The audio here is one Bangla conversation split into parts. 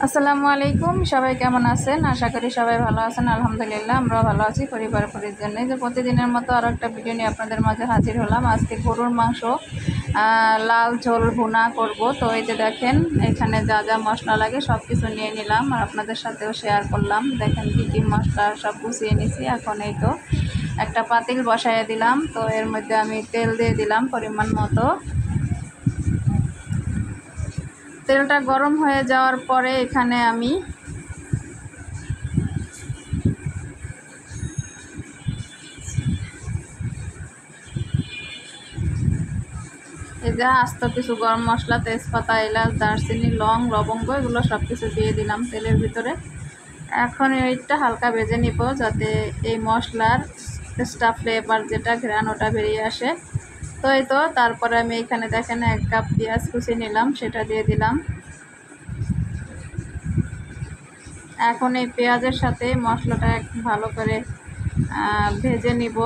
আসসালামু আলাইকুম, সবাই কেমন আছেন? আশা করি সবাই ভালো আছেন। আলহামদুলিল্লাহ আমরাও ভালো আছি পরিবার পরিজন নিয়ে। যে প্রতিদিনের মতো আরও একটা ভিডিও নিয়ে আপনাদের মাঝে হাজির হলাম। আজকে গরুর মাংস লাল ঝোল ভুনা করব। তো এই যে দেখেন, এখানে যা যা মশলা লাগে সব কিছু নিয়ে নিলাম আর আপনাদের সাথেও শেয়ার করলাম। দেখেন কী কী মশলা সব গুছিয়ে নিছি। এখন এই তো একটা পাতিল বসাইয়ে দিলাম। তো এর মধ্যে আমি তেল দিয়ে দিলাম পরিমাণ মতো। তেলটা গরম হয়ে যাওয়ার পরে এখানে আমি এই যে আস্ত কিছু গরম মশলা, তেজপাতা, এলাচ, দারচিনি, লং, লবঙ্গ এগুলো সব কিছু দিয়ে দিলাম তেলের ভিতরে। এখন এইটা হালকা ভেজে নিব যাতে এই মশলার এক্সট্রা ফ্লেভার যেটা ঘ্রাণ ওটা বেরিয়ে আসে। তো এই তো তারপরে আমি এখানে দেখেন 1 কাপ পেঁয়াজ কুচি নিলাম, সেটা দিয়ে দিলাম। এখন এই পেঁয়াজের সাথে মশলাটা ভালো করে ভেজে নিব।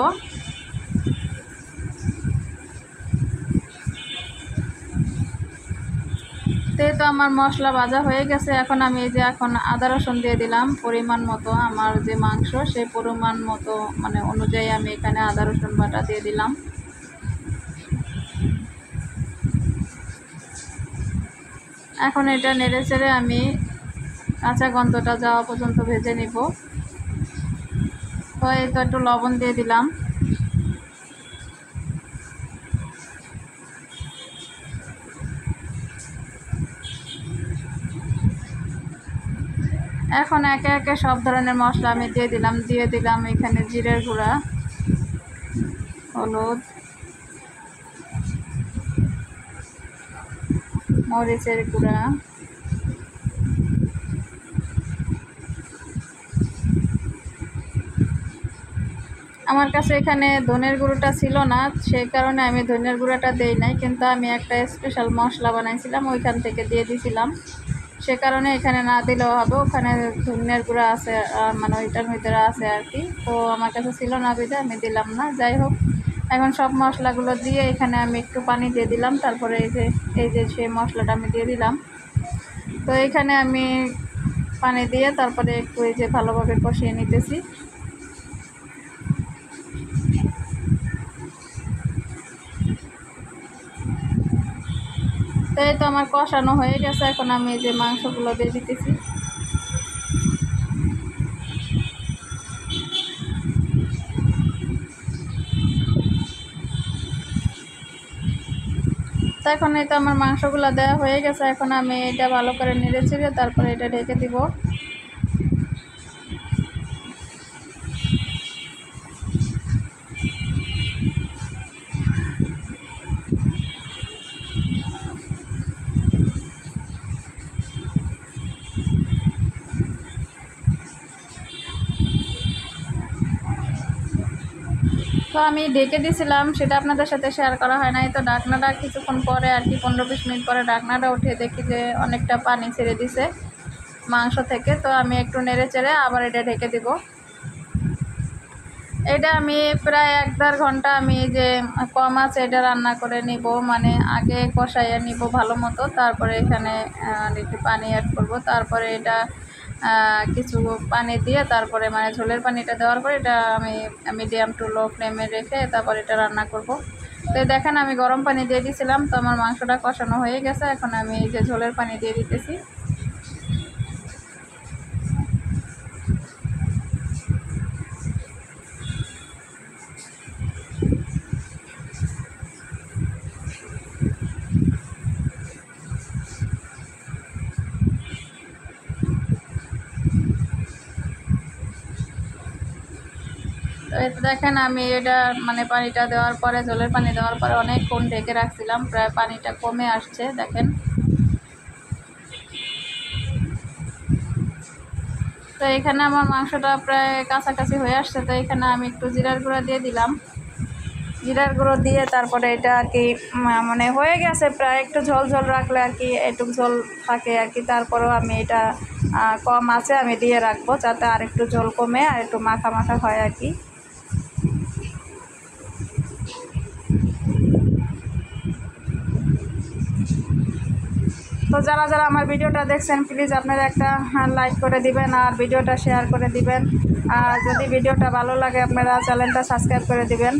তো আমার মশলা ভাজা হয়ে গেছে। এখন আমি এই যে এখন আদা রসুন দিয়ে দিলাম পরিমাণ মতো। আমার যে মাংস সেই পরিমাণ মতো মানে অনুযায়ী আমি এখানে আদা রসুন বাটা দিয়ে দিলাম। এখন এটা নেড়ে চেড়ে আমি কাঁচা গন্ধটা যাওয়া পর্যন্ত ভেজে নিব। তো এই তো একটু লবণ দিয়ে দিলাম। এখন একে একে সব ধরনের মশলা আমি দিয়ে দিলাম এখানে জিরের গুঁড়া, হলুদ, মরিচের গুঁড়া, আমার কাছে এখানে ধনের গুঁড়োটা ছিল না, সেই কারণে আমি ধনের গুঁড়োটা দেই নাই, কিন্তু আমি একটা স্পেশাল মশলা বানাইছিলাম ওইখান থেকে দিয়ে দিয়েছিলাম। সে কারণে এখানে না দিলেও হবে, ওখানে ধনের গুঁড়া আছে মানে ওইটার ভিতরে আছে আর কি। তো আমার কাছে ছিল না বিধে আমি দিলাম না। যাই হোক, এখন সব মশলাগুলো দিয়ে এখানে আমি একটু পানি দিয়ে দিলাম। তারপরে এই যে সেই মশলাটা আমি দিয়ে দিলাম। তো এখানে আমি পানি দিয়ে তারপরে একটু এই যে ভালোভাবে কষিয়ে নিতেছি। তো এই তো আমার কষানো হয়ে গেছে। এখন আমি এই যে মাংসগুলো দিয়ে দিতেছি। তো এখন এই তো আমার মাংসগুলো দেওয়া হয়ে গেছে। এখন আমি এটা ভালো করে নেড়ে চেড়ে তারপরে এটা ঢেকে দিব। তো আমি ঢেকে দিয়েছিলাম, সেটা আপনাদের সাথে শেয়ার করা হয় নাই। তো ঢাকনাটা কিছুক্ষণ পরে আর কি 15-20 মিনিট পরে ঢাকনাটা উঠে দেখি যে অনেকটা পানি ছেড়ে দিছে মাংস থেকে। তো আমি একটু নেড়ে চেড়ে আবার এটা ঢেকে দিব। এটা আমি প্রায় 1-1.5 ঘন্টা আমি যে কম আছে এটা রান্না করে নিব, মানে আগে কষাইয়া নিব ভালো মতো, তারপরে এখানে একটু পানি অ্যাড করব। তারপরে এটা কিছু পানি দিয়ে তারপরে মানে ঝোলের পানিটা দেওয়ার পরে এটা আমি মিডিয়াম টু লো ফ্লেমে রেখে তারপর এটা রান্না করব। তো দেখেন আমি গরম পানি দিয়ে দিয়েছিলাম। তো আমার মাংসটা কষানো হয়ে গেছে। এখন আমি এই যে ঝোলের পানি দিয়ে দিতেছি। তো এটা দেখেন আমি এটা মানে পানিটা দেওয়ার পরে ঝোলের পানি দেওয়ার পরে অনেকক্ষণ ঢেকে রাখছিলাম, প্রায় পানিটা কমে আসছে দেখেন। তো এখানে আমার মাংসটা প্রায় কাছাকাছি হয়ে আসছে। তো এখানে আমি একটু জিরার গুঁড়া দিয়ে দিলাম। জিরার গুঁড়ো দিয়ে তারপরে এটা আর কি মানে হয়ে গেছে প্রায়, একটু ঝোল ঝোল রাখলে আর কি একটু ঝোল থাকে আর কি। তারপরেও আমি এটা কম আছে আমি দিয়ে রাখবো যাতে আর একটু ঝোল কমে আর একটু মাখা মাখা হয় আর কি। তো তো যারা যারা আমার ভিডিওটা দেখছেন প্লিজ আপনারা একটা লাইক করে দিবেন আর ভিডিওটা শেয়ার করে দিবেন। আর যদি ভিডিওটা ভালো লাগে আপনারা চ্যানেলটা সাবস্ক্রাইব করে দিবেন।